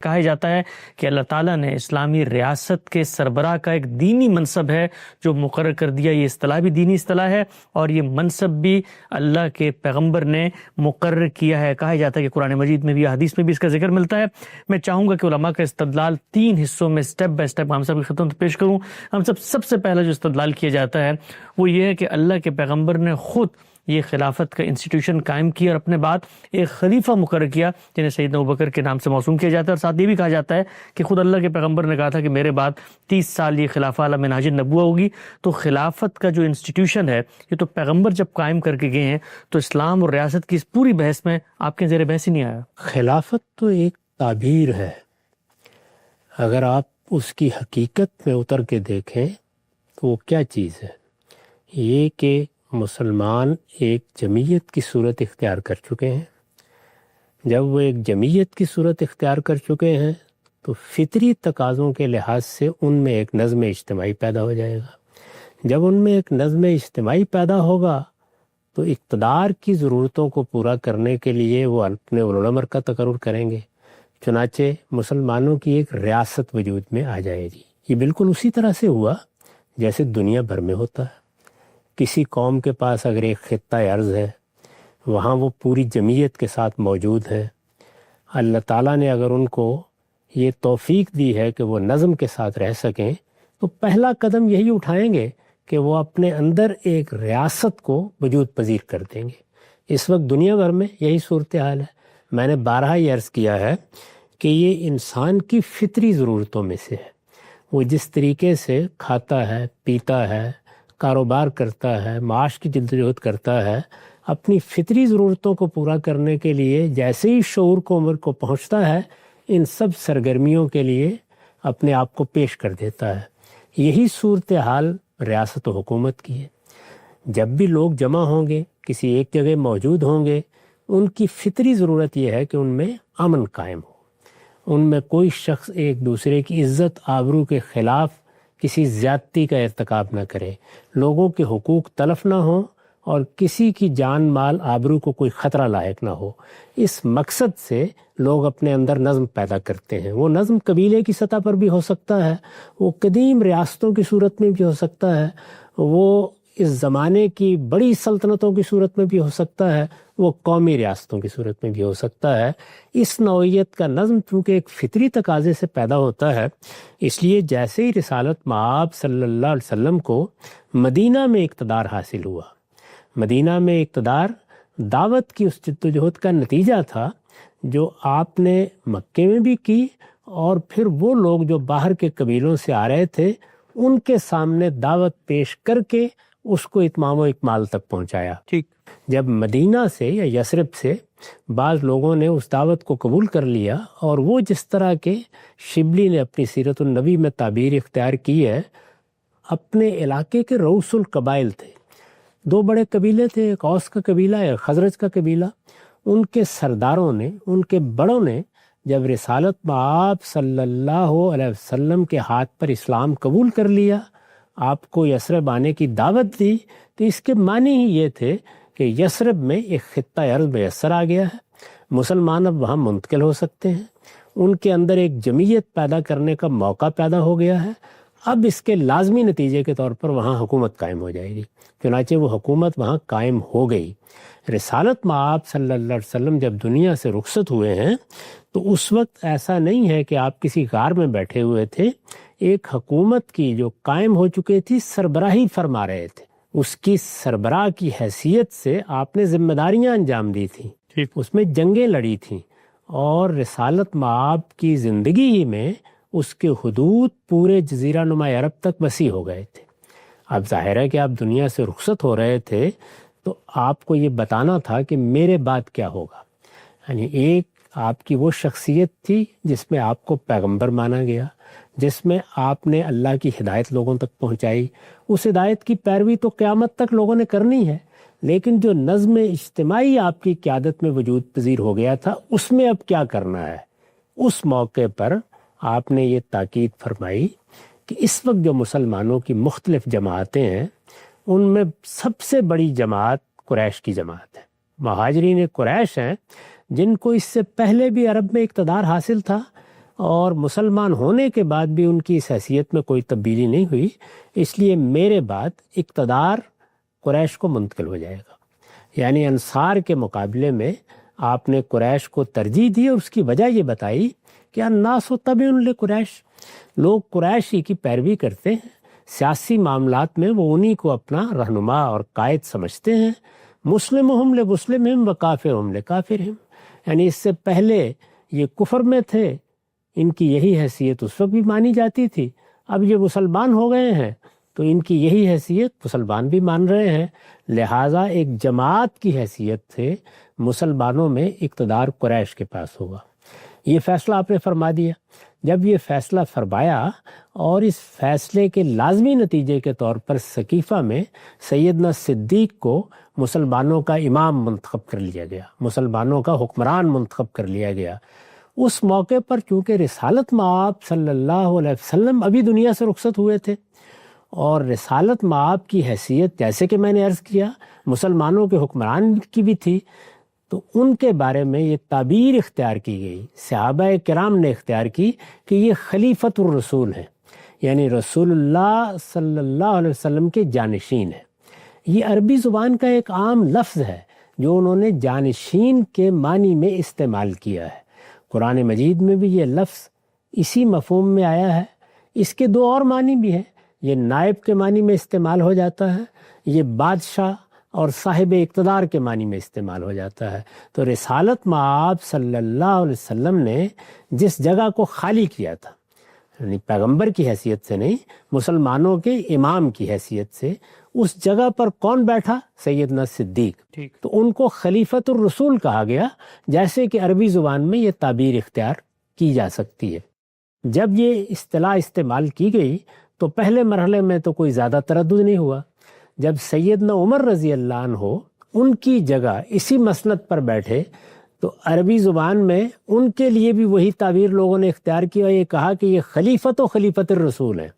کہا جاتا ہے کہ اللہ تعالیٰ نے اسلامی ریاست کے سربراہ کا ایک دینی منصب ہے جو مقرر کر دیا. یہ اصطلاح بھی دینی اصطلاح ہے اور یہ منصب بھی اللہ کے پیغمبر نے مقرر کیا ہے. کہا جاتا ہے کہ قرآن مجید میں بھی حدیث میں بھی اس کا ذکر ملتا ہے. میں چاہوں گا کہ علماء کا استدلال 3 حصوں میں سٹیپ بائی سٹیپ ہم سب کی خدمت پیش کروں. ہم سب سے پہلا جو استدلال کیا جاتا ہے وہ یہ ہے کہ اللہ کے پیغمبر نے خود یہ خلافت کا انسٹیٹیوشن قائم کیا اور اپنے بعد ایک خلیفہ مقرر کیا جنہیں سیدنا ابوبکر کے نام سے موسوم کیا جاتا ہے. اور ساتھ یہ بھی کہا جاتا ہے کہ خود اللہ کے پیغمبر نے کہا تھا کہ میرے بعد 30 سال یہ خلافہ علی منہاج النبوہ ہوگی. تو خلافت کا جو انسٹیٹیوشن ہے یہ تو پیغمبر جب قائم کر کے گئے ہیں تو اسلام اور ریاست کی اس پوری بحث میں آپ کے زیر بحث ہی نہیں آیا. خلافت تو ایک تعبیر ہے. اگر آپ اس کی حقیقت میں اتر کے دیکھیں تو وہ کیا چیز ہے؟ یہ کہ مسلمان ایک جمعیت کی صورت اختیار کر چکے ہیں. جب وہ ایک جمعیت کی صورت اختیار کر چکے ہیں تو فطری تقاضوں کے لحاظ سے ان میں ایک نظم اجتماعی پیدا ہو جائے گا. جب ان میں ایک نظم اجتماعی پیدا ہوگا تو اقتدار کی ضرورتوں کو پورا کرنے کے لیے وہ اپنے اولوالامر کا تقرر کریں گے. چنانچہ مسلمانوں کی ایک ریاست وجود میں آ جائے گی. یہ بالکل اسی طرح سے ہوا جیسے دنیا بھر میں ہوتا ہے. کسی قوم کے پاس اگر ایک خطہ ارض ہے، وہاں وہ پوری جمعیت کے ساتھ موجود ہے. اللہ تعالیٰ نے اگر ان کو یہ توفیق دی ہے کہ وہ نظم کے ساتھ رہ سکیں تو پہلا قدم یہی اٹھائیں گے کہ وہ اپنے اندر ایک ریاست کو وجود پذیر کر دیں گے. اس وقت دنیا بھر میں یہی صورتحال ہے. میں نے بارہا یہ عرض کیا ہے کہ یہ انسان کی فطری ضرورتوں میں سے ہے. وہ جس طریقے سے کھاتا ہے، پیتا ہے، کاروبار کرتا ہے، معاش کی جدوجہد کرتا ہے، اپنی فطری ضرورتوں کو پورا کرنے کے لیے جیسے ہی شعور کو عمر کو پہنچتا ہے ان سب سرگرمیوں کے لیے اپنے آپ کو پیش کر دیتا ہے. یہی صورتحال ریاست و حکومت کی ہے. جب بھی لوگ جمع ہوں گے، کسی ایک جگہ موجود ہوں گے، ان کی فطری ضرورت یہ ہے کہ ان میں امن قائم ہو. ان میں کوئی شخص ایک دوسرے کی عزت آبرو کے خلاف کسی زیادتی کا ارتکاب نہ کرے، لوگوں کے حقوق تلف نہ ہوں اور کسی کی جان مال آبرو کو کوئی خطرہ لاحق نہ ہو. اس مقصد سے لوگ اپنے اندر نظم پیدا کرتے ہیں. وہ نظم قبیلے کی سطح پر بھی ہو سکتا ہے، وہ قدیم ریاستوں کی صورت میں بھی ہو سکتا ہے، وہ اس زمانے کی بڑی سلطنتوں کی صورت میں بھی ہو سکتا ہے، وہ قومی ریاستوں کی صورت میں بھی ہو سکتا ہے. اس نوعیت کا نظم چونکہ ایک فطری تقاضے سے پیدا ہوتا ہے، اس لیے جیسے ہی رسالت مآب صلی اللہ علیہ وسلم کو مدینہ میں اقتدار حاصل ہوا، مدینہ میں اقتدار دعوت کی اس جدوجہد کا نتیجہ تھا جو آپ نے مکے میں بھی کی، اور پھر وہ لوگ جو باہر کے قبیلوں سے آ رہے تھے ان کے سامنے دعوت پیش کر کے اس کو اتمام و اکمال تک پہنچایا. ٹھیک جب مدینہ سے یا یثرب سے بعض لوگوں نے اس دعوت کو قبول کر لیا، اور وہ جس طرح کے شبلی نے اپنی سیرت النبی میں تعبیر اختیار کی ہے، اپنے علاقے کے رؤوس القبائل تھے. 2 بڑے قبیلے تھے، ایک اوس کا قبیلہ، ایک خزرج کا قبیلہ. ان کے سرداروں نے، ان کے بڑوں نے جب رسالت مآب صلی اللہ علیہ وسلم کے ہاتھ پر اسلام قبول کر لیا، آپ کو یثرب آنے کی دعوت دی، تو اس کے معنی ہی یہ تھے کہ یثرب میں ایک خطہ ارض میسر آ گیا ہے. مسلمان اب وہاں منتقل ہو سکتے ہیں. ان کے اندر ایک جمعیت پیدا کرنے کا موقع پیدا ہو گیا ہے. اب اس کے لازمی نتیجے کے طور پر وہاں حکومت قائم ہو جائے گی. چنانچہ وہ حکومت وہاں قائم ہو گئی. رسالت مآب صلی اللہ علیہ وسلم جب دنیا سے رخصت ہوئے ہیں تو اس وقت ایسا نہیں ہے کہ آپ کسی غار میں بیٹھے ہوئے تھے. ایک حکومت کی جو قائم ہو چکی تھی سربراہی فرما رہے تھے. اس کی سربراہ کی حیثیت سے آپ نے ذمہ داریاں انجام دی تھیں، اس میں جنگیں لڑی تھیں، اور رسالت مآب کی زندگی ہی میں اس کے حدود پورے جزیرہ نما عرب تک وسیع ہو گئے تھے. اب ظاہر ہے کہ آپ دنیا سے رخصت ہو رہے تھے تو آپ کو یہ بتانا تھا کہ میرے بعد کیا ہوگا. یعنی ایک آپ کی وہ شخصیت تھی جس میں آپ کو پیغمبر مانا گیا، جس میں آپ نے اللہ کی ہدایت لوگوں تک پہنچائی. اس ہدایت کی پیروی تو قیامت تک لوگوں نے کرنی ہے، لیکن جو نظم اجتماعی آپ کی قیادت میں وجود پذیر ہو گیا تھا اس میں اب کیا کرنا ہے. اس موقع پر آپ نے یہ تاکید فرمائی کہ اس وقت جو مسلمانوں کی مختلف جماعتیں ہیں ان میں سب سے بڑی جماعت قریش کی جماعت ہے. مہاجرین قریش ہیں جن کو اس سے پہلے بھی عرب میں اقتدار حاصل تھا، اور مسلمان ہونے کے بعد بھی ان کی اس حیثیت میں کوئی تبدیلی نہیں ہوئی، اس لیے میرے بعد اقتدار قریش کو منتقل ہو جائے گا۔ یعنی انصار کے مقابلے میں آپ نے قریش کو ترجیح دی، اور اس کی وجہ یہ بتائی کہ الناس تبع لقریش، لوگ قریش ہی کی پیروی کرتے ہیں، سیاسی معاملات میں وہ انہی کو اپنا رہنما اور قائد سمجھتے ہیں۔ مسلمہم لمسلمہم وکافرہم لکافرہم، یعنی اس سے پہلے یہ کفر میں تھے، ان کی یہی حیثیت اس وقت بھی مانی جاتی تھی، اب یہ مسلمان ہو گئے ہیں تو ان کی یہی حیثیت مسلمان بھی مان رہے ہیں، لہٰذا ایک جماعت کی حیثیت سے مسلمانوں میں اقتدار قریش کے پاس ہوگا۔ یہ فیصلہ آپ نے فرما دیا۔ جب یہ فیصلہ فرمایا اور اس فیصلے کے لازمی نتیجے کے طور پر سقیفہ میں سیدنا صدیق کو مسلمانوں کا امام منتخب کر لیا گیا، مسلمانوں کا حکمران منتخب کر لیا گیا، اس موقع پر چونکہ رسالت مآب صلی اللہ علیہ وسلم ابھی دنیا سے رخصت ہوئے تھے، اور رسالت مآب کی حیثیت جیسے کہ میں نے عرض کیا مسلمانوں کے حکمران کی بھی تھی، تو ان کے بارے میں یہ تعبیر اختیار کی گئی، صحابہ کرام نے اختیار کی کہ یہ خلیفۃ الرسول ہیں، یعنی رسول اللہ صلی اللہ علیہ وسلم کے جانشین ہیں۔ یہ عربی زبان کا ایک عام لفظ ہے جو انہوں نے جانشین کے معنی میں استعمال کیا ہے۔ قرآن مجید میں بھی یہ لفظ اسی مفہوم میں آیا ہے۔ اس کے دو اور معنی بھی ہیں، یہ نائب کے معنی میں استعمال ہو جاتا ہے، یہ بادشاہ اور صاحب اقتدار کے معنی میں استعمال ہو جاتا ہے۔ تو رسالت مآب صلی اللہ علیہ وسلم نے جس جگہ کو خالی کیا تھا، یعنی پیغمبر کی حیثیت سے نہیں، مسلمانوں کے امام کی حیثیت سے، اس جگہ پر کون بیٹھا؟ سیدنا صدیق۔ تو ان کو خلیفۃ الرسول کہا گیا، جیسے کہ عربی زبان میں یہ تعبیر اختیار کی جا سکتی ہے۔ جب یہ اصطلاح استعمال کی گئی تو پہلے مرحلے میں تو کوئی زیادہ تردد نہیں ہوا۔ جب سیدنا عمر رضی اللہ عنہ ان کی جگہ اسی مسند پر بیٹھے تو عربی زبان میں ان کے لیے بھی وہی تعبیر لوگوں نے اختیار کی اور یہ کہا کہ یہ خلیفۃ و خلیفۃ الرسول ہیں۔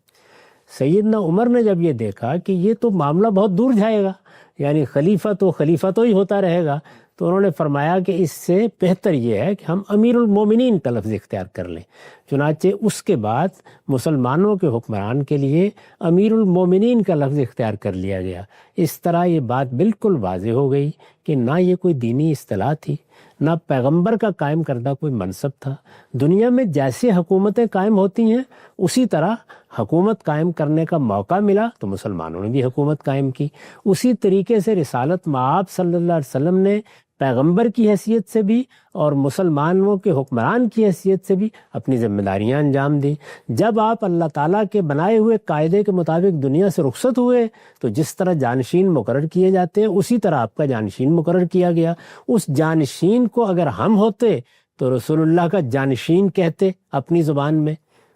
سیدنا عمر نے جب یہ دیکھا کہ یہ تو معاملہ بہت دور جائے گا، یعنی خلیفۃ و خلیفۃ ہی ہوتا رہے گا، تو انہوں نے فرمایا کہ اس سے بہتر یہ ہے کہ ہم امیر المومنین کا لفظ اختیار کر لیں۔ چنانچہ اس کے بعد مسلمانوں کے حکمران کے لیے امیر المومنین کا لفظ اختیار کر لیا گیا۔ اس طرح یہ بات بالکل واضح ہو گئی کہ نہ یہ کوئی دینی اصطلاح تھی، نہ پیغمبر کا قائم کردہ کوئی منصب تھا۔ دنیا میں جیسے حکومتیں قائم ہوتی ہیں اسی طرح حکومت قائم کرنے کا موقع ملا تو مسلمانوں نے بھی حکومت قائم کی۔ اسی طریقے سے رسالت مآب صلی اللہ علیہ وسلم نے پیغمبر کی حیثیت سے بھی اور مسلمانوں کے حکمران کی حیثیت سے بھی اپنی ذمہ داریاں انجام دیں۔ جب آپ اللہ تعالیٰ کے بنائے ہوئے قاعدے کے مطابق دنیا سے رخصت ہوئے تو جس طرح جانشین مقرر کیے جاتے ہیں اسی طرح آپ کا جانشین مقرر کیا گیا۔ اس جانشین کو اگر ہم ہوتے تو رسول اللہ کا جانشین کہتے اپنی زبان میں،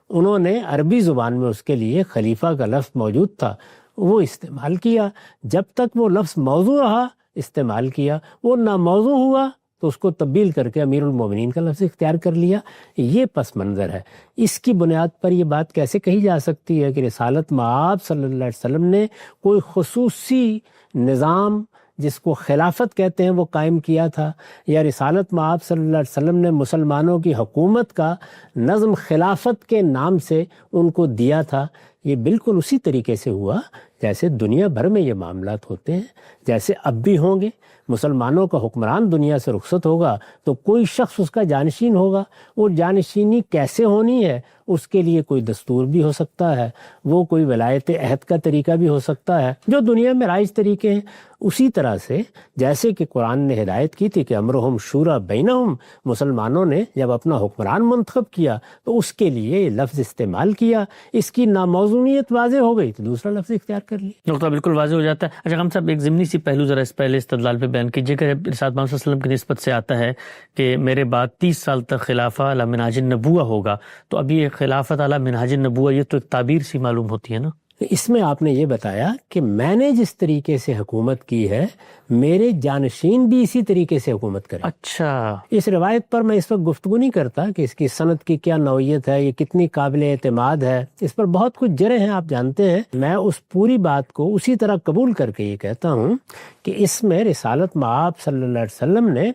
انہوں نے عربی زبان میں اس کے لیے خلیفہ کا لفظ موجود تھا، وہ استعمال کیا۔ جب تک وہ لفظ موضوع رہا استعمال کیا، وہ ناموضوع ہوا تو اس کو تبدیل کر کے امیر المومنین کا لفظ اختیار کر لیا۔ یہ پس منظر ہے۔ اس کی بنیاد پر یہ بات کیسے کہی جا سکتی ہے کہ رسالت مآب صلی اللہ علیہ وسلم نے کوئی خصوصی نظام جس کو خلافت کہتے ہیں وہ قائم کیا تھا، یا رسالت مآب صلی اللہ علیہ وسلم نے مسلمانوں کی حکومت کا نظم خلافت کے نام سے ان کو دیا تھا؟ یہ بالکل اسی طریقے سے ہوا جیسے دنیا بھر میں یہ معاملات ہوتے ہیں، جیسے اب بھی ہوں گے۔ مسلمانوں کا حکمران دنیا سے رخصت ہوگا تو کوئی شخص اس کا جانشین ہوگا۔ وہ جانشینی کیسے ہونی ہے اس کے لیے کوئی دستور بھی ہو سکتا ہے، وہ کوئی ولایت عہد کا طریقہ بھی ہو سکتا ہے، جو دنیا میں رائج طریقے ہیں۔ اسی طرح سے جیسے کہ قرآن نے ہدایت کی تھی کہ امرہم شورا بینہم، مسلمانوں نے جب اپنا حکمران منتخب کیا تو اس کے لیے یہ لفظ استعمال کیا، اس کی ناموزونیت واضح ہو گئی تو دوسرا لفظ اختیار کر لیا۔ نقطہ بالکل واضح ہو جاتا ہے۔ اچھا ہم صاحب ایک ضمنی سی پہلو ذرا اس پہلے استدلال پہ بیان کیجیے کہ ارشاد محمد صلی اللہ علیہ وسلم کی نسبت سے آتا ہے کہ میرے بعد 30 سال تک خلافہ علی منہاج النبوہ ہوگا، تو ابھی یہ خلافت علی منہاج النبوہ یہ تو ایک تعبیر سی معلوم ہوتی ہے نا؟ اس میں آپ نے یہ بتایا کہ میں نے جس طریقے سے حکومت کی ہے میرے جانشین بھی اسی طریقے سے حکومت کریں۔ اچھا، اس روایت پر میں اس وقت گفتگو نہیں کرتا کہ اس کی سند کی کیا نوعیت ہے، یہ کتنی قابل اعتماد ہے، اس پر بہت کچھ جرح ہیں آپ جانتے ہیں۔ میں اس پوری بات کو اسی طرح قبول کر کے یہ کہتا ہوں کہ اس میں رسالت مآب صلی اللہ علیہ وسلم نے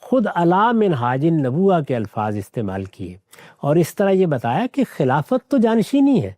خود علی منہاج النبوہ کے الفاظ استعمال کیے اور اس طرح یہ بتایا کہ خلافت تو جانشینی ہے،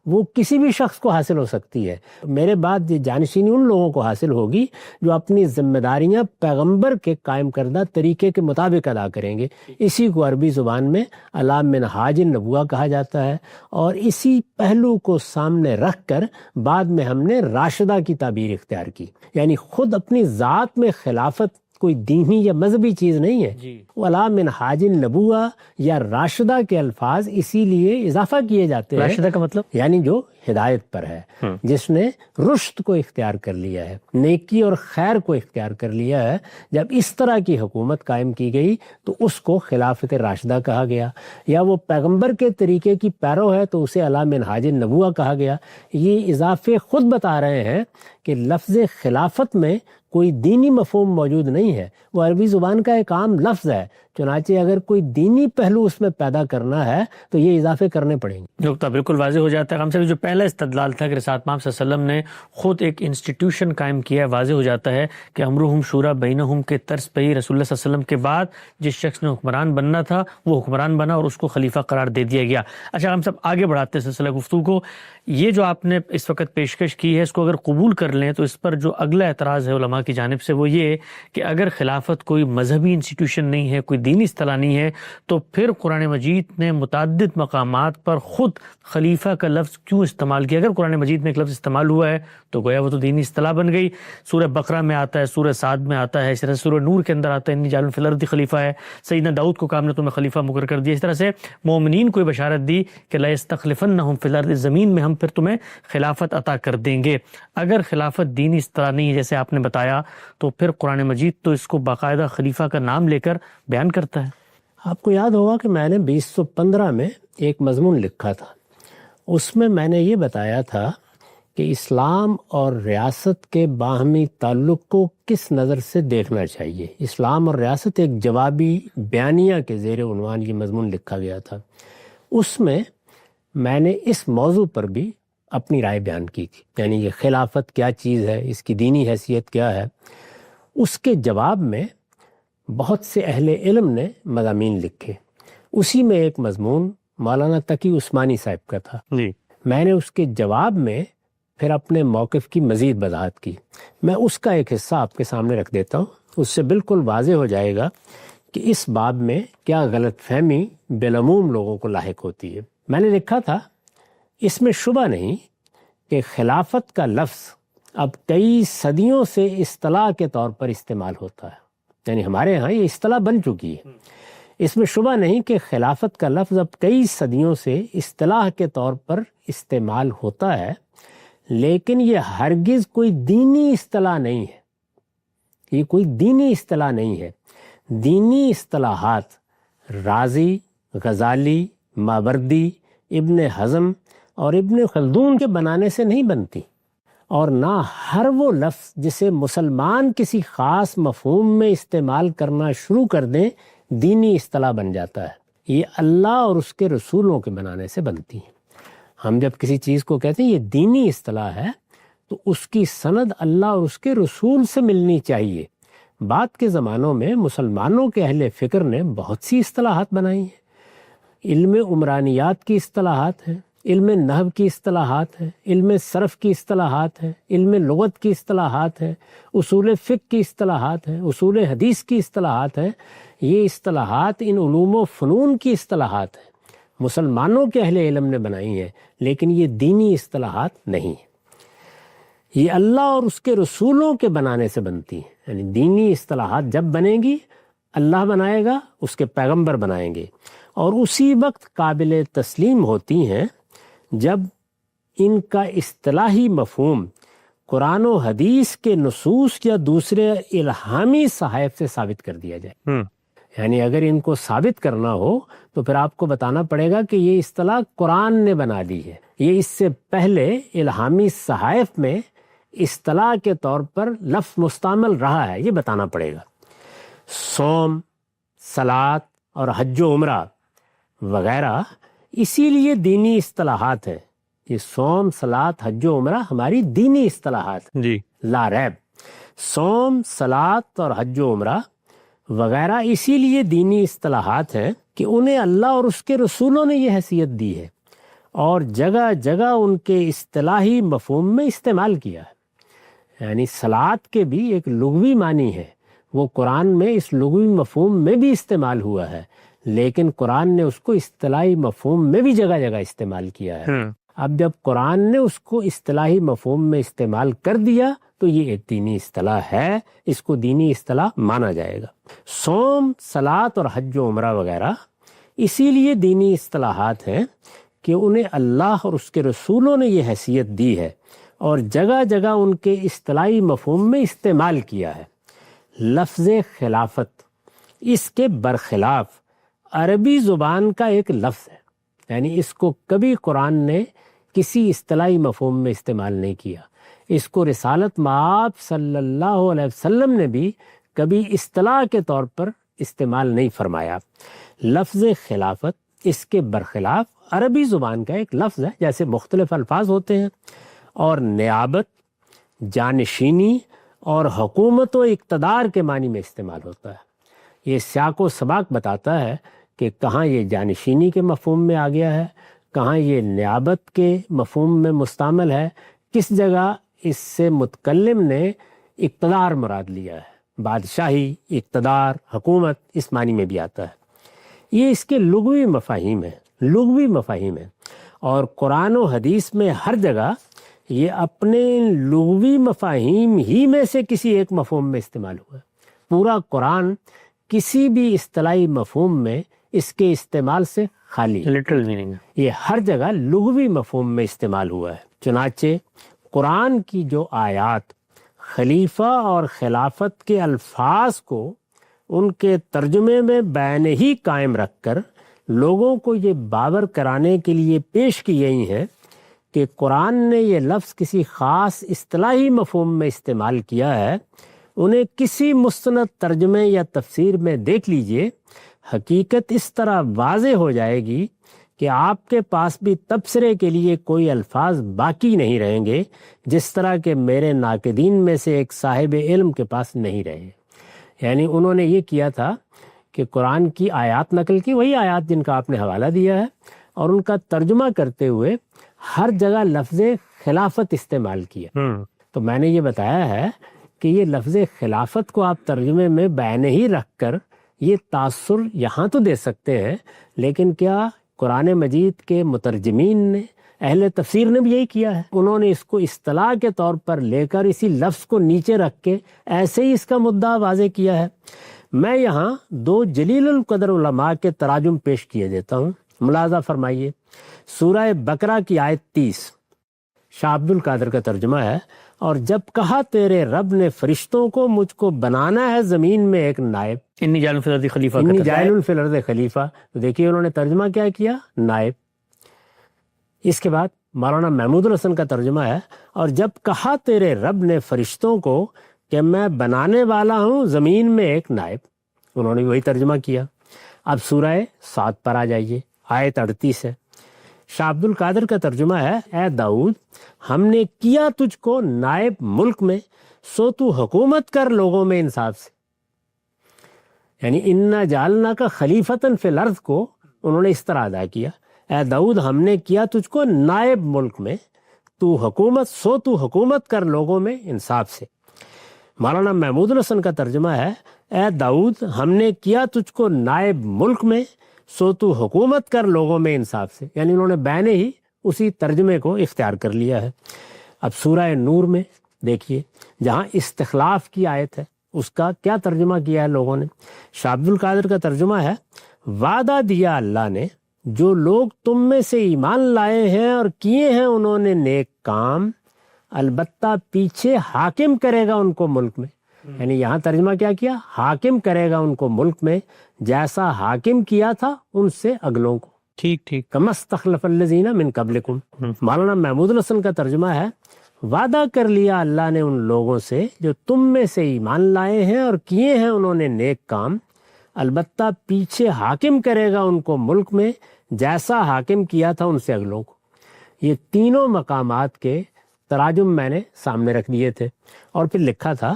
وہ کسی بھی شخص کو حاصل ہو سکتی ہے۔ میرے بعد یہ جانشینی ان لوگوں کو حاصل ہوگی جو اپنی ذمہ داریاں پیغمبر کے قائم کردہ طریقے کے مطابق ادا کریں گے۔ اسی کو عربی زبان میں علی منہاج النبوہ کہا جاتا ہے، اور اسی پہلو کو سامنے رکھ کر بعد میں ہم نے راشدہ کی تعبیر اختیار کی، یعنی خود اپنی ذات میں خلافت کوئی دینی یا مذہبی چیز نہیں ہے۔ وَلَا مِنْہَاجِ النَّبُوَّہ یا راشدہ کے الفاظ اسی لیے اضافہ کیے جاتے ہیں۔ راشدہ کا مطلب یعنی جو ہدایت پر ہے، جس نے رشد کو اختیار کر لیا ہے، نیکی اور خیر کو اختیار کر لیا ہے۔ جب اس طرح کی حکومت قائم کی گئی تو اس کو خلافت راشدہ کہا گیا، یا وہ پیغمبر کے طریقے کی پیرو ہے تو اسے علی منہاج النبوہ کہا گیا۔ یہ اضافے خود بتا رہے ہیں کہ لفظ خلافت میں کوئی دینی مفہوم موجود نہیں ہے، وہ عربی زبان کا ایک عام لفظ ہے، چنانچہ اگر کوئی دینی پہلو اس میں پیدا کرنا ہے تو یہ اضافے کرنے پڑیں گے۔ نقطہ بالکل واضح ہو جاتا ہے۔ ہم سے جو پہلا استدلال تھا کہ رسالت مآب صلی اللہ علیہ وسلم نے خود ایک انسٹیٹیوشن قائم کیا ہے، واضح ہو جاتا ہے کہ امرہم شورا بینہم کے طرز پہ ہی رسول اللہ صلی اللہ علیہ وسلم کے بعد جس شخص نے حکمران بننا تھا وہ حکمران بنا اور اس کو خلیفہ قرار دے دیا گیا۔ اچھا، ہم سب آگے بڑھاتے ہیں سلسلہ گفتگو کو۔ یہ جو آپ نے اس وقت پیشکش کی ہے، اس کو اگر قبول کر لیں تو اس پر جو اگلا اعتراض ہے علماء کی جانب سے وہ یہ کہ اگر خلافت کوئی مذہبی انسٹیٹیوشن نہیں ہے، کوئی دینی اصطلاح نہیں ہے، تو پھر قرآن مجید نے متعدد مقامات پر خود خلیفہ کا لفظ کیوں استعمال کیا؟ اگر قرآن مجید میں ایک لفظ استعمال ہوا ہے تو گویا وہ تو دینی اصطلاح بن گئی۔ سورہ بقرہ میں آتا ہے، سورہ صاد میں آتا ہے، اس طرح سورہ نور کے اندر آتا ہے انی جاعل فی الارض خلیفہ ہے، سیدنا داؤد کو کہا ہم نے تمہیں خلیفہ مقرر کر دیا۔ اس طرح سے مومنین کو بشارت دی کہ لا یستخلفنہم فی الارض، زمین میں ہم پھر تمہیں خلافت عطا کر دیں گے۔ اگر خلافت دینی اصطلاح نہیں ہے جیسے آپ نے بتایا تو پھر قرآن مجید تو اس کو باقاعدہ خلیفہ کا نام لے کر بیان کرتا ہے۔ آپ کو یاد ہوگا کہ میں نے 2015 میں ایک مضمون لکھا تھا، اس میں نے یہ بتایا تھا کہ اسلام اور ریاست کے باہمی تعلق کو کس نظر سے دیکھنا چاہیے۔ اسلام اور ریاست ایک جوابی بیانیہ کے زیر عنوان یہ مضمون لکھا گیا تھا۔ اس میں نے اس موضوع پر بھی اپنی رائے بیان کی تھی، یعنی یہ خلافت کیا چیز ہے، اس کی دینی حیثیت کیا ہے۔ اس کے جواب میں بہت سے اہل علم نے مضامین لکھے، اسی میں ایک مضمون مولانا تقی عثمانی صاحب کا تھا۔ میں نے اس کے جواب میں پھر اپنے موقف کی مزید وضاحت کی۔ میں اس کا ایک حصہ آپ کے سامنے رکھ دیتا ہوں، اس سے بالکل واضح ہو جائے گا کہ اس باب میں کیا غلط فہمی بالعموم لوگوں کو لاحق ہوتی ہے۔ میں نے لکھا تھا، اس میں شبہ نہیں کہ خلافت کا لفظ اب کئی صدیوں سے اصطلاح کے طور پر استعمال ہوتا ہے، یعنی ہمارے ہاں یہ اصطلاح بن چکی ہے۔ اس میں شبہ نہیں کہ خلافت کا لفظ اب کئی صدیوں سے اصطلاح کے طور پر استعمال ہوتا ہے، لیکن یہ ہرگز کوئی دینی اصطلاح نہیں ہے۔ یہ کوئی دینی اصطلاح نہیں ہے۔ دینی اصطلاحات رازی، غزالی، ماوردی، ابن حزم اور ابن خلدون کے بنانے سے نہیں بنتی، اور نہ ہر وہ لفظ جسے مسلمان کسی خاص مفہوم میں استعمال کرنا شروع کر دیں دینی اصطلاح بن جاتا ہے۔ یہ اللہ اور اس کے رسولوں کے بنانے سے بنتی ہیں۔ ہم جب کسی چیز کو کہتے ہیں یہ دینی اصطلاح ہے تو اس کی سند اللہ اور اس کے رسول سے ملنی چاہیے۔ بعد کے زمانوں میں مسلمانوں کے اہل فکر نے بہت سی اصطلاحات بنائی ہیں۔ علم عمرانیات کی اصطلاحات ہیں، علم نحو کی اصطلاحات ہیں، علم صرف کی اصطلاحات ہیں، علم لغت کی اصطلاحات ہیں، اصول فقہ کی اصطلاحات ہیں، اصول حدیث کی اصطلاحات ہیں۔ یہ اصطلاحات ان علوم و فنون کی اصطلاحات ہیں، مسلمانوں کے اہل علم نے بنائی ہیں، لیکن یہ دینی اصطلاحات نہیں ہیں۔ یہ اللہ اور اس کے رسولوں کے بنانے سے بنتی ہیں، یعنی دینی اصطلاحات جب بنیں گی اللہ بنائے گا، اس کے پیغمبر بنائیں گے، اور اسی وقت قابل تسلیم ہوتی ہیں جب ان کا اصطلاحی مفہوم قرآن و حدیث کے نصوص یا دوسرے الہامی صحائف سے ثابت کر دیا جائے۔ یعنی اگر ان کو ثابت کرنا ہو تو پھر آپ کو بتانا پڑے گا کہ یہ اصطلاح قرآن نے بنا دی ہے، یہ اس سے پہلے الہامی صحائف میں اصطلاح کے طور پر لفظ مستعمل رہا ہے، یہ بتانا پڑے گا۔ صوم، صلاۃ اور حج و عمرہ وغیرہ اسی لیے دینی اصطلاحات ہیں۔ یہ صوم، صلاۃ، حج و عمرہ ہماری دینی اصطلاحات ہیں، لا ریب۔ صوم، صلاۃ اور حج و عمرہ وغیرہ اسی لیے دینی اصطلاحات ہیں کہ انہیں اللہ اور اس کے رسولوں نے یہ حیثیت دی ہے اور جگہ جگہ ان کے اصطلاحی مفہوم میں استعمال کیا ہے۔ یعنی صلاۃ کے بھی ایک لغوی معنی ہے، وہ قرآن میں اس لغوی مفہوم میں بھی استعمال ہوا ہے، لیکن قرآن نے اس کو اصطلاحی مفہوم میں بھی جگہ جگہ استعمال کیا ہے۔ اب جب قرآن نے اس کو اصطلاحی مفہوم میں استعمال کر دیا تو یہ ایک دینی اصطلاح ہے، اس کو دینی اصطلاح مانا جائے گا۔ صوم، صلاۃ اور حج و عمرہ وغیرہ اسی لیے دینی اصطلاحات ہیں کہ انہیں اللہ اور اس کے رسولوں نے یہ حیثیت دی ہے اور جگہ جگہ ان کے اصطلاحی مفہوم میں استعمال کیا ہے۔ لفظ خلافت اس کے برخلاف عربی زبان کا ایک لفظ ہے، یعنی اس کو کبھی قرآن نے کسی اصطلاحی مفہوم میں استعمال نہیں کیا۔ اس کو رسالت مآب صلی اللہ علیہ وسلم نے بھی کبھی اصطلاح کے طور پر استعمال نہیں فرمایا۔ لفظ خلافت اس کے برخلاف عربی زبان کا ایک لفظ ہے، جیسے مختلف الفاظ ہوتے ہیں، اور نیابت، جانشینی اور حکومت و اقتدار کے معنی میں استعمال ہوتا ہے۔ یہ سیاق و سباق بتاتا ہے کہ کہاں یہ جانشینی کے مفہوم میں آ گیا ہے، کہاں یہ نیابت کے مفہوم میں مستعمل ہے، کس جگہ اس سے متکلم نے اقتدار مراد لیا ہے۔ بادشاہی، اقتدار، حکومت اس معنی میں بھی آتا ہے۔ یہ اس کے لغوی مفاہیم ہیں اور قرآن و حدیث میں ہر جگہ یہ اپنے لغوی مفاہیم ہی میں سے کسی ایک مفہوم میں استعمال ہوا ہے۔ پورا قرآن کسی بھی اصطلاحی مفہوم میں اس کے استعمال سے خالی ہے، لٹرل میننگ ہے۔ یہ ہر جگہ لغوی مفہوم میں استعمال ہوا ہے۔ چنانچہ قرآن کی جو آیات خلیفہ اور خلافت کے الفاظ کو ان کے ترجمے میں بین ہی قائم رکھ کر لوگوں کو یہ باور کرانے کے لیے پیش کی گئی ہیں کہ قرآن نے یہ لفظ کسی خاص اصطلاحی مفہوم میں استعمال کیا ہے، انہیں کسی مستند ترجمے یا تفسیر میں دیکھ لیجئے، حقیقت اس طرح واضح ہو جائے گی کہ آپ کے پاس بھی تبصرے کے لیے کوئی الفاظ باقی نہیں رہیں گے، جس طرح کہ میرے ناقدین میں سے ایک صاحب علم کے پاس نہیں رہے۔ یعنی انہوں نے یہ کیا تھا کہ قرآن کی آیات نقل کی، وہی آیات جن کا آپ نے حوالہ دیا ہے، اور ان کا ترجمہ کرتے ہوئے ہر جگہ لفظ خلافت استعمال کیا۔ تو میں نے یہ بتایا ہے کہ یہ لفظ خلافت کو آپ ترجمے میں بین ہی رکھ کر یہ تاثر یہاں تو دے سکتے ہیں، لیکن کیا قرآن مجید کے مترجمین نے، اہل تفسیر نے بھی یہی کیا ہے؟ انہوں نے اس کو اصطلاح کے طور پر لے کر اسی لفظ کو نیچے رکھ کے ایسے ہی اس کا مدعا واضح کیا ہے۔ میں یہاں دو جلیل القدر علماء کے تراجم پیش کیے دیتا ہوں، ملاحظہ فرمائیے۔ سورہ بقرہ کی آیت 30 شاہ عبد القادر کا ترجمہ ہے، اور جب کہا تیرے رب نے فرشتوں کو مجھ کو بنانا ہے زمین میں ایک نائب، انی جاعل فی الارض خلیفہ، انی جاعل فی الارض خلیفہ، تو دیکھیے انہوں نے ترجمہ کیا کیا؟ نائب۔ اس کے بعد مولانا محمود الحسن کا ترجمہ ہے، اور جب کہا تیرے رب نے فرشتوں کو کہ میں بنانے والا ہوں زمین میں ایک نائب، انہوں نے وہی ترجمہ کیا۔ اب سورہ صاد پر آ جائیے، آیت 38 ہے۔ شاہ عبد القادر کا ترجمہ ہے، اے داؤد ہم نے کیا تجھ کو نائب ملک میں، سو تو حکومت کر لوگوں میں انصاف سے۔ یعنی انا جعلنا کا خلیفتن فی الارض کو انہوں نے اس طرح ادا کیا، اے داؤد ہم نے کیا تجھ کو نائب ملک میں، تو حکومت کر لوگوں میں انصاف سے۔ مولانا محمود الحسن کا ترجمہ ہے، اے داؤد ہم نے کیا تجھ کو نائب ملک میں، سو تو حکومت کر لوگوں میں انصاف سے۔ یعنی انہوں نے بین ہی اسی ترجمے کو اختیار کر لیا ہے۔ اب سورہ نور میں دیکھیے، جہاں استخلاف کی آیت ہے، اس کا کیا ترجمہ کیا ہے لوگوں نے؟ شاہ عبد القادر کا ترجمہ ہے، وعدہ دیا اللہ نے جو لوگ تم میں سے ایمان لائے ہیں اور کیے ہیں انہوں نے نیک کام، البتہ پیچھے حاکم کرے گا ان کو ملک میں۔ یعنی یہاں ترجمہ کیا کیا؟ حاکم کرے گا ان کو ملک میں جیسا حاکم کیا تھا ان سے اگلوں کو، ٹھیک کما استخلف الذین من قبلکم۔ مولانا محمود الحسن کا ترجمہ ہے، وعدہ کر لیا اللہ نے ان لوگوں سے جو تم میں سے ایمان لائے ہیں اور کیے ہیں انہوں نے نیک کام، البتہ پیچھے حاکم کرے گا ان کو ملک میں جیسا حاکم کیا تھا ان سے اگلوں کو۔ یہ تینوں مقامات کے تراجم میں نے سامنے رکھ دیے تھے، اور پھر لکھا تھا،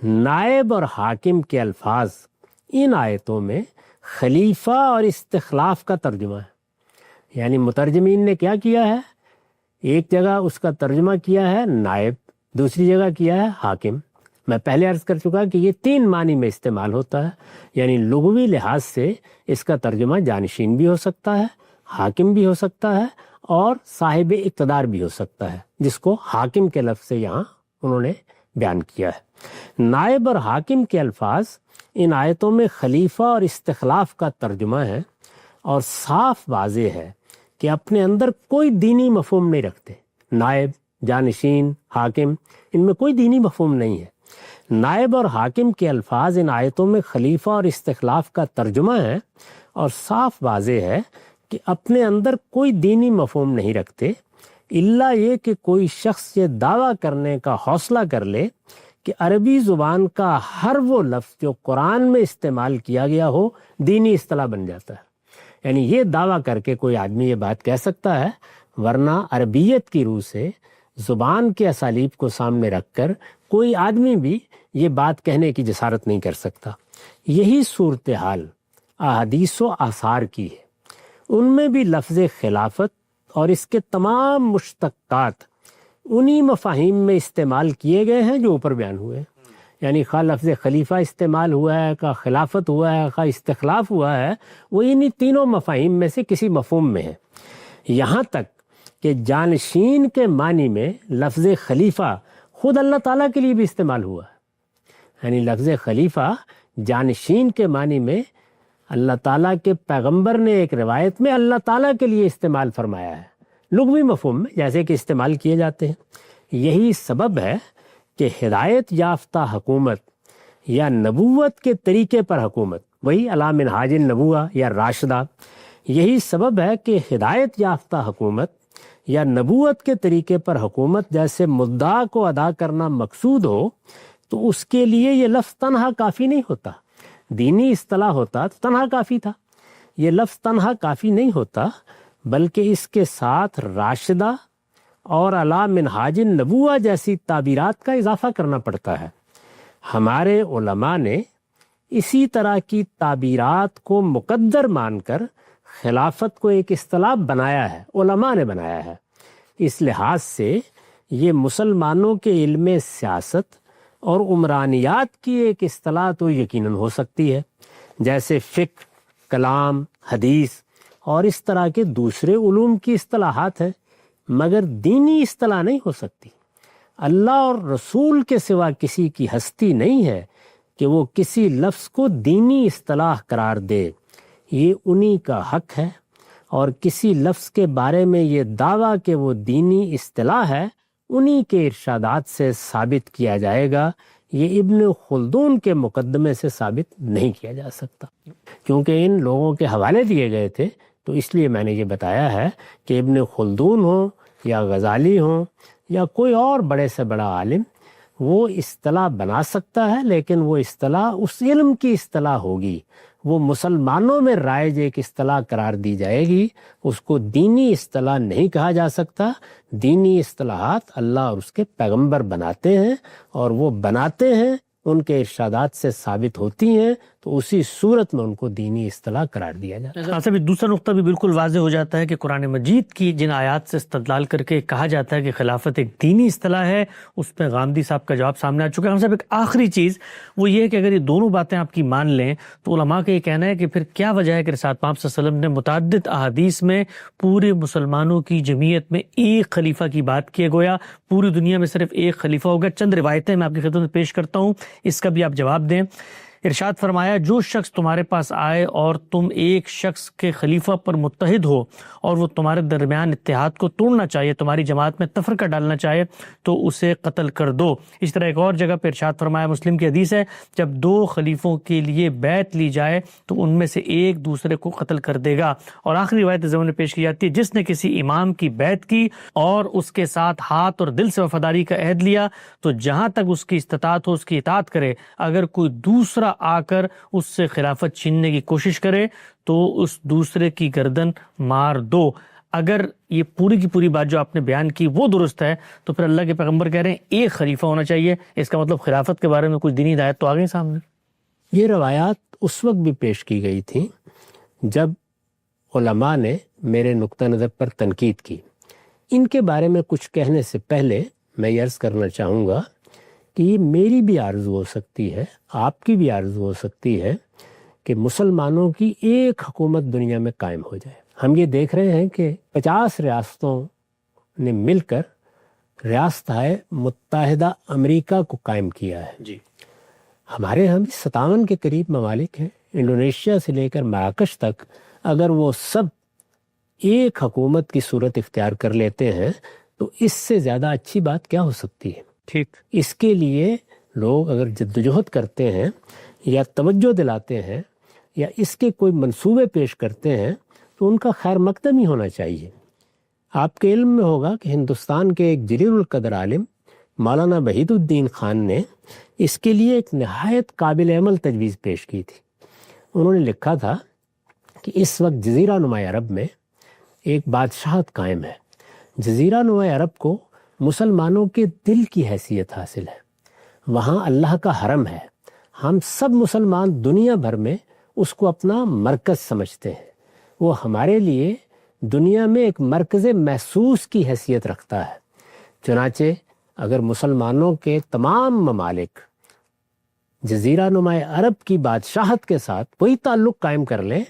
نائب اور حاکم کے الفاظ ان آیتوں میں خلیفہ اور استخلاف کا ترجمہ ہے. یعنی مترجمین نے کیا کیا ہے، ایک جگہ اس کا ترجمہ کیا ہے نائب، دوسری جگہ کیا ہے حاکم. میں پہلے عرض کر چکا کہ یہ 3 معنی میں استعمال ہوتا ہے. یعنی لغوی لحاظ سے اس کا ترجمہ جانشین بھی ہو سکتا ہے، حاکم بھی ہو سکتا ہے، اور صاحب اقتدار بھی ہو سکتا ہے، جس کو حاکم کے لفظ سے یہاں انہوں نے بیان کیا ہے. نائب اور حاکم کے الفاظ ان آیتوں میں خلیفہ اور استخلاف کا ترجمہ ہے، اور صاف واضح ہے کہ اپنے اندر کوئی دینی مفہوم نہیں رکھتے. نائب، جانشین، حاکم، ان میں کوئی دینی مفہوم نہیں ہے. نائب اور حاکم کے الفاظ ان آیتوں میں خلیفہ اور استخلاف کا ترجمہ ہے، اور صاف واضح ہے کہ اپنے اندر کوئی دینی مفہوم نہیں رکھتے، الا یہ کہ کوئی شخص یہ دعویٰ کرنے کا حوصلہ کر لے کہ عربی زبان کا ہر وہ لفظ جو قرآن میں استعمال کیا گیا ہو دینی اصطلاح بن جاتا ہے. یعنی یہ دعویٰ کر کے کوئی آدمی یہ بات کہہ سکتا ہے، ورنہ عربیت کی روح سے زبان کے اسالیب کو سامنے رکھ کر کوئی آدمی بھی یہ بات کہنے کی جسارت نہیں کر سکتا. یہی صورتحال احادیث و آثار کی ہے. ان میں بھی لفظ خلافت اور اس کے تمام مشتقات انہی مفاہیم میں استعمال کیے گئے ہیں جو اوپر بیان ہوئے ہیں. یعنی خواہ لفظ خلیفہ استعمال ہوا ہے، خواہ خلافت ہوا ہے، خواہ استخلاف ہوا ہے، وہ انہی تینوں مفاہیم میں سے کسی مفہوم میں ہے. یہاں تک کہ جانشین کے معنی میں لفظ خلیفہ خود اللہ تعالیٰ کے لیے بھی استعمال ہوا ہے. یعنی لفظ خلیفہ جانشین کے معنی میں اللہ تعالیٰ کے پیغمبر نے ایک روایت میں اللہ تعالیٰ کے لیے استعمال فرمایا ہے، لغوی مفہوم میں جیسے کہ استعمال کیے جاتے ہیں. یہی سبب ہے کہ ہدایت یافتہ حکومت یا نبوت کے طریقے پر حکومت، وہی علی منہاج النبوہ یا راشدہ، یہی سبب ہے کہ ہدایت یافتہ حکومت یا نبوت کے طریقے پر حکومت جیسے مدعا کو ادا کرنا مقصود ہو تو اس کے لیے یہ لفظ تنہا کافی نہیں ہوتا. دینی اصطلاح ہوتا تو تنہا کافی تھا، یہ لفظ تنہا کافی نہیں ہوتا، بلکہ اس کے ساتھ راشدہ اور علی منہاج النبوہ جیسی تعبیرات کا اضافہ کرنا پڑتا ہے. ہمارے علماء نے اسی طرح کی تعبیرات کو مقدر مان کر خلافت کو ایک اصطلاح بنایا ہے، علماء نے بنایا ہے. اس لحاظ سے یہ مسلمانوں کے علم سیاست اور عمرانیات کی ایک اصطلاح تو یقیناً ہو سکتی ہے، جیسے فقہ، کلام، حدیث اور اس طرح کے دوسرے علوم کی اصطلاحات ہیں، مگر دینی اصطلاح نہیں ہو سکتی. اللہ اور رسول کے سوا کسی کی ہستی نہیں ہے کہ وہ کسی لفظ کو دینی اصطلاح قرار دے. یہ انہی کا حق ہے، اور کسی لفظ کے بارے میں یہ دعویٰ کہ وہ دینی اصطلاح ہے انہی کے ارشادات سے ثابت کیا جائے گا. یہ ابن خلدون کے مقدمے سے ثابت نہیں کیا جا سکتا، کیونکہ ان لوگوں کے حوالے دیے گئے تھے، تو اس لیے میں نے یہ بتایا ہے کہ ابن خلدون ہوں یا غزالی ہوں یا کوئی اور بڑے سے بڑا عالم وہ اصطلاح بنا سکتا ہے، لیکن وہ اصطلاح اس علم کی اصطلاح ہوگی، وہ مسلمانوں میں رائج ایک اصطلاح قرار دی جائے گی. اس کو دینی اصطلاح نہیں کہا جا سکتا. دینی اصطلاحات اللہ اور اس کے پیغمبر بناتے ہیں، اور وہ بناتے ہیں ان کے ارشادات سے ثابت ہوتی ہیں، تو اسی صورت میں ان کو دینی اصطلاح قرار دیا جاتا ہے. صاحب دوسرا نقطہ بھی بالکل واضح ہو جاتا ہے کہ قرآن مجید کی جن آیات سے استدلال کر کے کہا جاتا ہے کہ خلافت ایک دینی اصطلاح ہے، اس پہ غامدی صاحب کا جواب سامنے آ چکا ہے. ہم صاحب ایک آخری چیز وہ یہ ہے کہ اگر یہ دونوں باتیں آپ کی مان لیں تو علماء کا یہ کہنا ہے کہ پھر کیا وجہ ہے کہ رسالت پاک صلی اللہ علیہ وسلم نے متعدد احادیث میں پورے مسلمانوں کی جمعیت میں ایک خلیفہ کی بات کیے، گویا پوری دنیا میں صرف ایک خلیفہ ہوگا. چند روایتیں میں آپ کی خدمت میں پیش کرتا ہوں، اس کا بھی آپ جواب دیں. ارشاد فرمایا، جو شخص تمہارے پاس آئے اور تم ایک شخص کے خلیفہ پر متحد ہو اور وہ تمہارے درمیان اتحاد کو توڑنا چاہیے، تمہاری جماعت میں تفرقہ ڈالنا چاہے تو اسے قتل کر دو. اس طرح ایک اور جگہ پہ ارشاد فرمایا، مسلم کی حدیث ہے، جب 2 خلیفوں کے لیے بیعت لی جائے تو ان میں سے ایک دوسرے کو قتل کر دے گا. اور آخری روایت زمانے پیش کی جاتی ہے، جس نے کسی امام کی بیعت کی اور اس کے ساتھ ہاتھ اور دل سے وفاداری کا عہد لیا تو جہاں تک اس کی استطاعت ہو اس کی اطاعت کرے. اگر کوئی دوسرا آ کر اس سے خلافت چھیننے کی کوشش کرے تو اس دوسرے کی گردن مار دو. اگر یہ پوری کی پوری بات جو آپ نے بیان کی وہ درست ہے تو پھر اللہ کے پیغمبر کہہ رہے ہیں ایک خلیفہ ہونا چاہیے، اس کا مطلب خلافت کے بارے میں کچھ دینی ہدایت تو آ گئی سامنے. یہ روایات اس وقت بھی پیش کی گئی تھیں جب علماء نے میرے نقطہ نظر پر تنقید کی۔ ان کے بارے میں کچھ کہنے سے پہلے میں یہ عرض کرنا چاہوں گا کہ یہ میری بھی آرزو ہو سکتی ہے، آپ کی بھی آرزو ہو سکتی ہے کہ مسلمانوں کی ایک حکومت دنیا میں قائم ہو جائے۔ ہم یہ دیکھ رہے ہیں کہ 50 ریاستوں نے مل کر ریاستہائے متحدہ امریکہ کو قائم کیا ہے۔ جی، ہمارے ہم 57 کے قریب ممالک ہیں، انڈونیشیا سے لے کر مراکش تک۔ اگر وہ سب ایک حکومت کی صورت اختیار کر لیتے ہیں تو اس سے زیادہ اچھی بات کیا ہو سکتی ہے؟ ٹھیک۔ اس کے لیے لوگ اگر جدوجہد کرتے ہیں یا توجہ دلاتے ہیں یا اس کے کوئی منصوبے پیش کرتے ہیں تو ان کا خیر مقدم ہی ہونا چاہیے۔ آپ کے علم میں ہوگا کہ ہندوستان کے ایک جلیل القدر عالم مولانا وحید الدین خان نے اس کے لیے ایک نہایت قابل عمل تجویز پیش کی تھی۔ انہوں نے لکھا تھا کہ اس وقت جزیرہ نما عرب میں ایک بادشاہت قائم ہے۔ جزیرہ نما عرب کو مسلمانوں کے دل کی حیثیت حاصل ہے، وہاں اللہ کا حرم ہے، ہم سب مسلمان دنیا بھر میں اس کو اپنا مرکز سمجھتے ہیں، وہ ہمارے لیے دنیا میں ایک مرکز محسوس کی حیثیت رکھتا ہے۔ چنانچہ اگر مسلمانوں کے تمام ممالک جزیرہ نما عرب کی بادشاہت کے ساتھ وہی تعلق قائم کر لیں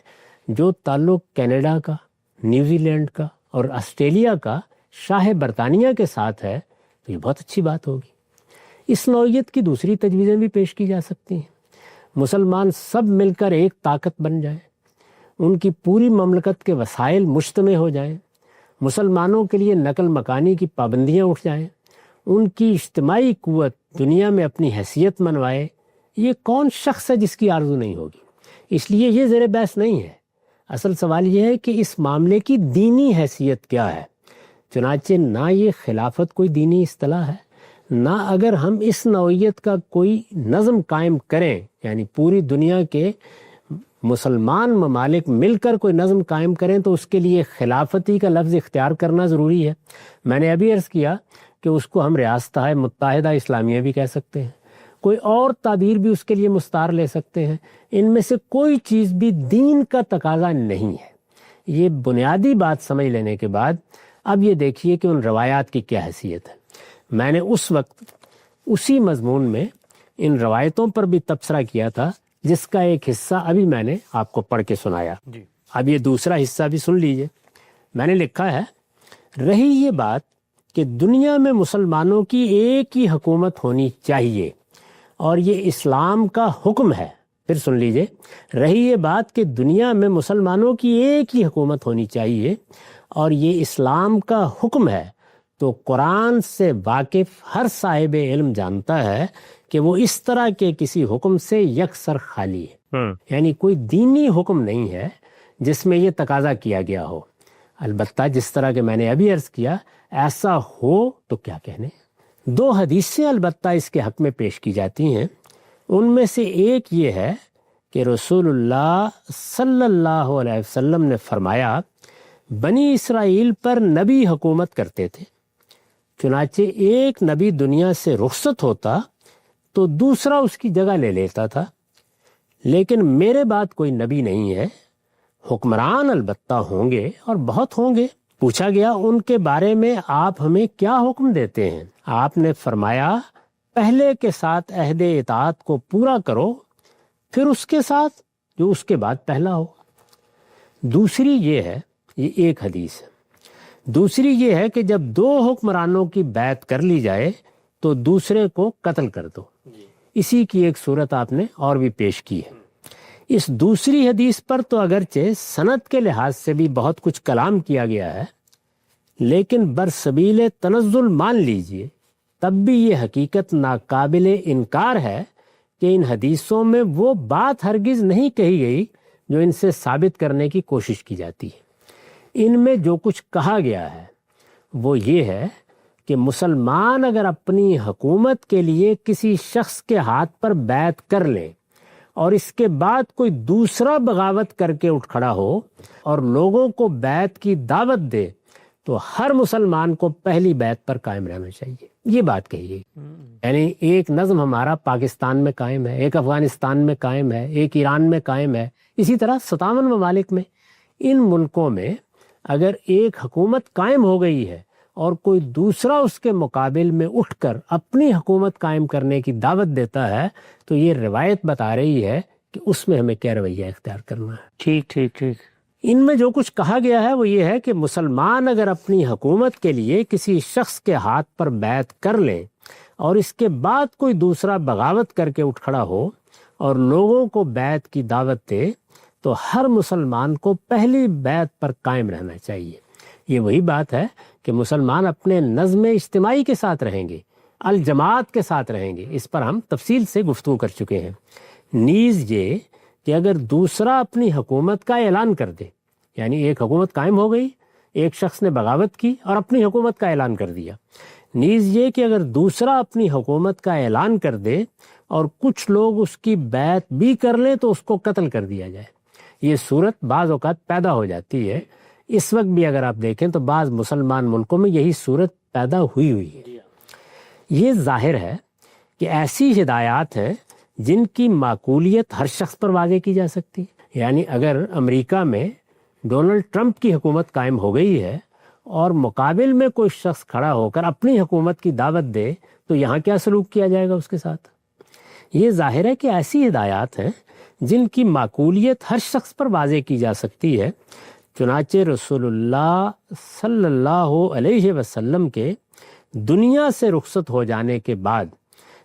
جو تعلق کینیڈا کا، نیوزی لینڈ کا اور آسٹریلیا کا شاہ برطانیہ کے ساتھ ہے تو یہ بہت اچھی بات ہوگی۔ اس نوعیت کی دوسری تجویزیں بھی پیش کی جا سکتی ہیں۔ مسلمان سب مل کر ایک طاقت بن جائیں، ان کی پوری مملکت کے وسائل مجتمع ہو جائیں، مسلمانوں کے لیے نقل مکانی کی پابندیاں اٹھ جائیں، ان کی اجتماعی قوت دنیا میں اپنی حیثیت منوائے۔ یہ کون شخص ہے جس کی آرزو نہیں ہوگی؟ اس لیے یہ زیر بحث نہیں ہے۔ اصل سوال یہ ہے کہ اس معاملے کی دینی حیثیت کیا ہے۔ چنانچہ نہ یہ خلافت کوئی دینی اصطلاح ہے، نہ اگر ہم اس نوعیت کا کوئی نظم قائم کریں، یعنی پوری دنیا کے مسلمان ممالک مل کر کوئی نظم قائم کریں تو اس کے لیے خلافتی کا لفظ اختیار کرنا ضروری ہے۔ میں نے ابھی عرض کیا کہ اس کو ہم ریاستہائے متحدہ اسلامیہ بھی کہہ سکتے ہیں، کوئی اور تعبیر بھی اس کے لیے مستعار لے سکتے ہیں۔ ان میں سے کوئی چیز بھی دین کا تقاضا نہیں ہے۔ یہ بنیادی بات سمجھ لینے کے بعد اب یہ دیکھیے کہ ان روایات کی کیا حیثیت ہے۔ میں نے اس وقت اسی مضمون میں ان روایتوں پر بھی تبصرہ کیا تھا جس کا ایک حصہ ابھی میں نے آپ کو پڑھ کے سنایا۔ اب یہ دوسرا حصہ بھی سن لیجئے۔ میں نے لکھا ہے، رہی یہ بات کہ دنیا میں مسلمانوں کی ایک ہی حکومت ہونی چاہیے اور یہ اسلام کا حکم ہے۔ پھر سن لیجئے، رہی یہ بات کہ دنیا میں مسلمانوں کی ایک ہی حکومت ہونی چاہیے اور یہ اسلام کا حکم ہے، تو قرآن سے واقف ہر صاحب علم جانتا ہے کہ وہ اس طرح کے کسی حکم سے یکسر خالی ہے۔ یعنی کوئی دینی حکم نہیں ہے جس میں یہ تقاضا کیا گیا ہو۔ البتہ جس طرح کہ میں نے ابھی عرض کیا، ایسا ہو تو کیا کہنے۔ 2 حدیثیں البتہ اس کے حق میں پیش کی جاتی ہیں۔ ان میں سے ایک یہ ہے کہ رسول اللہ صلی اللہ علیہ وسلم نے فرمایا، بنی اسرائیل پر نبی حکومت کرتے تھے، چنانچہ ایک نبی دنیا سے رخصت ہوتا تو دوسرا اس کی جگہ لے لیتا تھا، لیکن میرے بعد کوئی نبی نہیں ہے۔ حکمران البتہ ہوں گے اور بہت ہوں گے۔ پوچھا گیا، ان کے بارے میں آپ ہمیں کیا حکم دیتے ہیں؟ آپ نے فرمایا، پہلے کے ساتھ عہد اطاعت کو پورا کرو، پھر اس کے ساتھ جو اس کے بعد پہلا ہو۔ دوسری یہ ہے، یہ ایک حدیث ہے، دوسری یہ ہے کہ جب 2 حکمرانوں کی بیعت کر لی جائے تو دوسرے کو قتل کر دو۔ اسی کی ایک صورت آپ نے اور بھی پیش کی ہے۔ اس دوسری حدیث پر تو اگرچہ سند کے لحاظ سے بھی بہت کچھ کلام کیا گیا ہے، لیکن برسبیل تنزل مان لیجئے تب بھی یہ حقیقت ناقابل انکار ہے کہ ان حدیثوں میں وہ بات ہرگز نہیں کہی گئی جو ان سے ثابت کرنے کی کوشش کی جاتی ہے۔ ان میں جو کچھ کہا گیا ہے وہ یہ ہے کہ مسلمان اگر اپنی حکومت کے لیے کسی شخص کے ہاتھ پر بیعت کر لیں اور اس کے بعد کوئی دوسرا بغاوت کر کے اٹھ کھڑا ہو اور لوگوں کو بیعت کی دعوت دے تو ہر مسلمان کو پہلی بیعت پر قائم رہنا چاہیے۔ یہ بات کہی گئی. یعنی ایک نظم ہمارا پاکستان میں قائم ہے، ایک افغانستان میں قائم ہے، ایک ایران میں قائم ہے، اسی طرح 57 ممالک میں. ان ملکوں میں اگر ایک حکومت قائم ہو گئی ہے اور کوئی دوسرا اس کے مقابل میں اٹھ کر اپنی حکومت قائم کرنے کی دعوت دیتا ہے تو یہ روایت بتا رہی ہے کہ اس میں ہمیں کیا رویہ اختیار کرنا ہے. ٹھیک ٹھیک ٹھیک. ان میں جو کچھ کہا گیا ہے وہ یہ ہے کہ مسلمان اگر اپنی حکومت کے لیے کسی شخص کے ہاتھ پر بیعت کر لیں اور اس کے بعد کوئی دوسرا بغاوت کر کے اٹھ کھڑا ہو اور لوگوں کو بیعت کی دعوت دے تو ہر مسلمان کو پہلی بیعت پر قائم رہنا چاہیے. یہ وہی بات ہے کہ مسلمان اپنے نظم اجتماعی کے ساتھ رہیں گے، الجماعت کے ساتھ رہیں گے. اس پر ہم تفصیل سے گفتگو کر چکے ہیں. نیز یہ کہ اگر دوسرا اپنی حکومت کا اعلان کر دے، یعنی ایک حکومت قائم ہو گئی، ایک شخص نے بغاوت کی اور اپنی حکومت کا اعلان کر دیا. نیز یہ کہ اگر دوسرا اپنی حکومت کا اعلان کر دے اور کچھ لوگ اس کی بیعت بھی کر لیں تو اس کو قتل کر دیا جائے. یہ صورت بعض اوقات پیدا ہو جاتی ہے. اس وقت بھی اگر آپ دیکھیں تو بعض مسلمان ملکوں میں یہی صورت پیدا ہوئی ہے. یہ ظاہر ہے کہ ایسی ہدایات ہیں جن کی معقولیت ہر شخص پر واضح کی جا سکتی ہے. یعنی اگر امریکہ میں ڈونلڈ ٹرمپ کی حکومت قائم ہو گئی ہے اور مقابل میں کوئی شخص کھڑا ہو کر اپنی حکومت کی دعوت دے تو یہاں کیا سلوک کیا جائے گا اس کے ساتھ. یہ ظاہر ہے کہ ایسی ہدایات ہیں جن کی معقولیت ہر شخص پر واضح کی جا سکتی ہے. چنانچہ رسول اللہ صلی اللہ علیہ وسلم کے دنیا سے رخصت ہو جانے کے بعد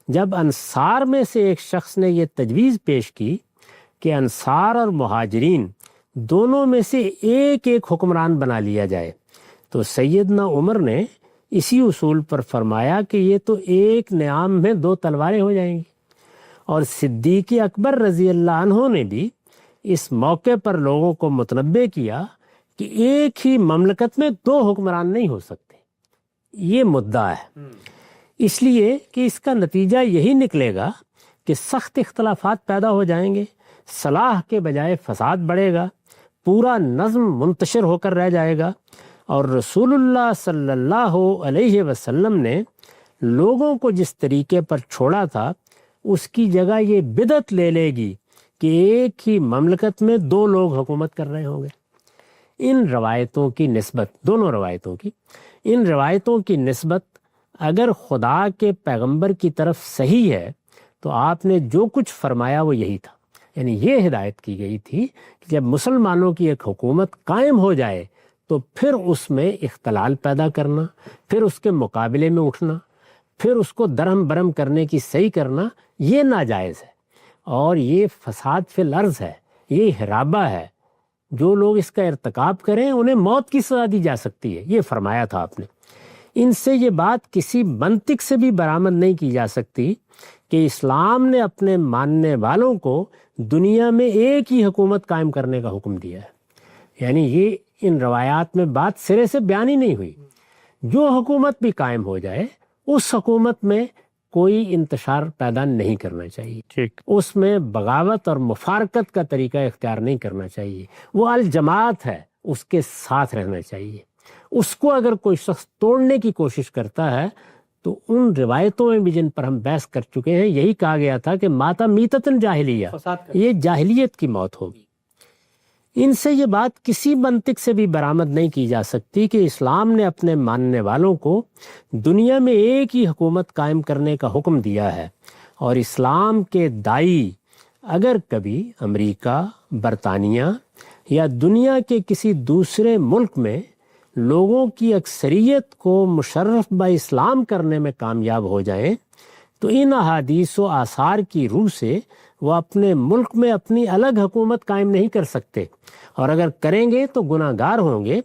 جب انصار میں سے ایک شخص نے یہ تجویز پیش کی کہ انصار اور مہاجرین دونوں میں سے ایک ایک حکمران بنا لیا جائے تو سیدنا عمر نے اسی اصول پر فرمایا کہ یہ تو ایک نیام میں دو تلواریں ہو جائیں گی. اور صدیق اکبر رضی اللہ عنہ نے بھی اس موقع پر لوگوں کو متنبہ کیا کہ ایک ہی مملکت میں دو حکمران نہیں ہو سکتے. یہ مدعا ہے اس لیے کہ اس کا نتیجہ یہی نکلے گا کہ سخت اختلافات پیدا ہو جائیں گے، صلاح کے بجائے فساد بڑھے گا، پورا نظم منتشر ہو کر رہ جائے گا. اور رسول اللہ صلی اللہ علیہ وسلم نے لوگوں کو جس طریقے پر چھوڑا تھا اس کی جگہ یہ بدعت لے لے گی کہ ایک ہی مملکت میں دو لوگ حکومت کر رہے ہوں گے. ان روایتوں کی نسبت، دونوں روایتوں کی، ان روایتوں کی نسبت اگر خدا کے پیغمبر کی طرف صحیح ہے تو آپ نے جو کچھ فرمایا وہ یہی تھا. یعنی یہ ہدایت کی گئی تھی کہ جب مسلمانوں کی ایک حکومت قائم ہو جائے تو پھر اس میں اختلال پیدا کرنا، پھر اس کے مقابلے میں اٹھنا، پھر اس کو درہم برہم کرنے کی صحیح کرنا یہ ناجائز ہے اور یہ فساد فی الارض ہے، یہ حرابہ ہے. جو لوگ اس کا ارتکاب کریں انہیں موت کی سزا دی جا سکتی ہے، یہ فرمایا تھا آپ نے. ان سے یہ بات کسی منطق سے بھی برآمد نہیں کی جا سکتی کہ اسلام نے اپنے ماننے والوں کو دنیا میں ایک ہی حکومت قائم کرنے کا حکم دیا ہے. یعنی یہ ان روایات میں بات سرے سے بیان ہی نہیں ہوئی. جو حکومت بھی قائم ہو جائے اس حکومت میں کوئی انتشار پیدا نہیں کرنا چاہیے. ٹھیک. اس میں بغاوت اور مفارقت کا طریقہ اختیار نہیں کرنا چاہیے. وہ الجماعت ہے، اس کے ساتھ رہنا چاہیے. اس کو اگر کوئی شخص توڑنے کی کوشش کرتا ہے تو ان روایتوں میں بھی جن پر ہم بحث کر چکے ہیں یہی کہا گیا تھا کہ ماتا میتتن جاہلیہ، یہ جاہلیت کی موت ہوگی. ان سے یہ بات کسی منطق سے بھی برآمد نہیں کی جا سکتی کہ اسلام نے اپنے ماننے والوں کو دنیا میں ایک ہی حکومت قائم کرنے کا حکم دیا ہے. اور اسلام کے داعی اگر کبھی امریکہ، برطانیہ یا دنیا کے کسی دوسرے ملک میں لوگوں کی اکثریت کو مشرف با اسلام کرنے میں کامیاب ہو جائیں تو ان احادیث و آثار کی روح سے وہ اپنے ملک میں اپنی الگ حکومت قائم نہیں کر سکتے، اور اگر کریں گے تو گناہ گار ہوں گے،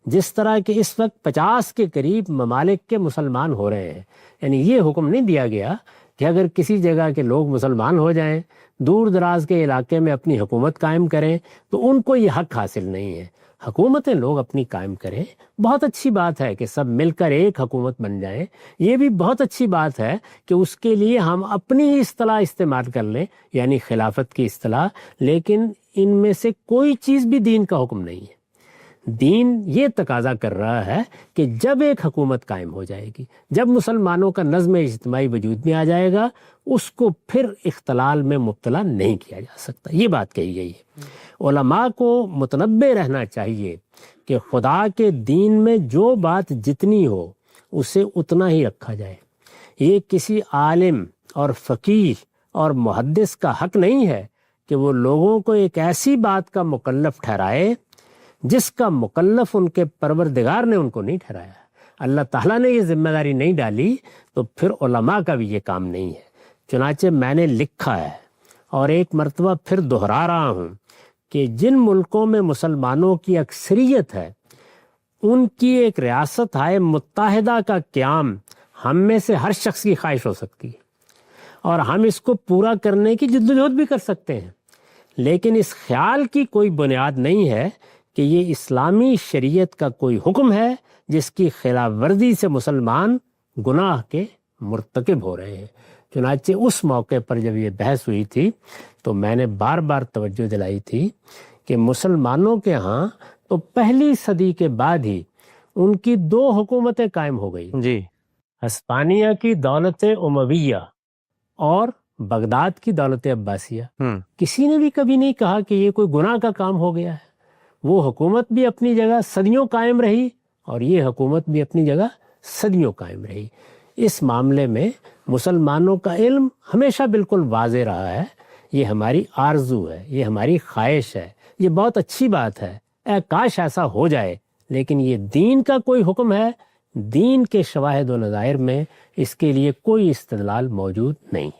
جس طرح کہ اس وقت 50 کے قریب ممالک کے مسلمان ہو رہے ہیں. یعنی یہ حکم نہیں دیا گیا کہ اگر کسی جگہ کے لوگ مسلمان ہو جائیں، دور دراز کے علاقے میں اپنی حکومت قائم کریں تو ان کو یہ حق حاصل نہیں ہے. حکومتیں لوگ اپنی قائم کریں، بہت اچھی بات ہے کہ سب مل کر ایک حکومت بن جائیں. یہ بھی بہت اچھی بات ہے کہ اس کے لیے ہم اپنی ہی اصطلاح استعمال کر لیں، یعنی خلافت کی اصطلاح، لیکن ان میں سے کوئی چیز بھی دین کا حکم نہیں ہے. دین یہ تقاضا کر رہا ہے کہ جب ایک حکومت قائم ہو جائے گی، جب مسلمانوں کا نظم اجتماعی وجود میں آ جائے گا، اس کو پھر اختلال میں مبتلا نہیں کیا جا سکتا. یہ بات کہی گئی ہے. علماء کو متنبہ رہنا چاہیے کہ خدا کے دین میں جو بات جتنی ہو اسے اتنا ہی رکھا جائے. یہ کسی عالم اور فقیہ اور محدث کا حق نہیں ہے کہ وہ لوگوں کو ایک ایسی بات کا مکلف ٹھہرائے جس کا مکلف ان کے پروردگار نے ان کو نہیں ٹھہرایا. اللہ تعالیٰ نے یہ ذمہ داری نہیں ڈالی تو پھر علماء کا بھی یہ کام نہیں ہے. چنانچہ میں نے لکھا ہے اور ایک مرتبہ پھر دہرا رہا ہوں کہ جن ملکوں میں مسلمانوں کی اکثریت ہے ان کی ایک ریاست ہائے متحدہ کا قیام ہم میں سے ہر شخص کی خواہش ہو سکتی ہے اور ہم اس کو پورا کرنے کی جدوجہد بھی کر سکتے ہیں، لیکن اس خیال کی کوئی بنیاد نہیں ہے کہ یہ اسلامی شریعت کا کوئی حکم ہے جس کی خلاف ورزی سے مسلمان گناہ کے مرتکب ہو رہے ہیں. چنانچہ اس موقع پر جب یہ بحث ہوئی تھی تو میں نے بار بار توجہ دلائی تھی کہ مسلمانوں کے ہاں تو پہلی صدی کے بعد ہی ان کی 2 حکومتیں قائم ہو گئی جی. ہسپانیہ کی دولت امویہ اور بغداد کی دولت عباسیہ. کسی نے بھی کبھی نہیں کہا کہ یہ کوئی گناہ کا کام ہو گیا ہے. وہ حکومت بھی اپنی جگہ صدیوں قائم رہی اور یہ حکومت بھی اپنی جگہ صدیوں قائم رہی. اس معاملے میں مسلمانوں کا علم ہمیشہ بالکل واضح رہا ہے. یہ ہماری آرزو ہے، یہ ہماری خواہش ہے، یہ بہت اچھی بات ہے، اے کاش ایسا ہو جائے، لیکن یہ دین کا کوئی حکم ہے. دین کے شواہد و نظائر میں اس کے لیے کوئی استدلال موجود نہیں.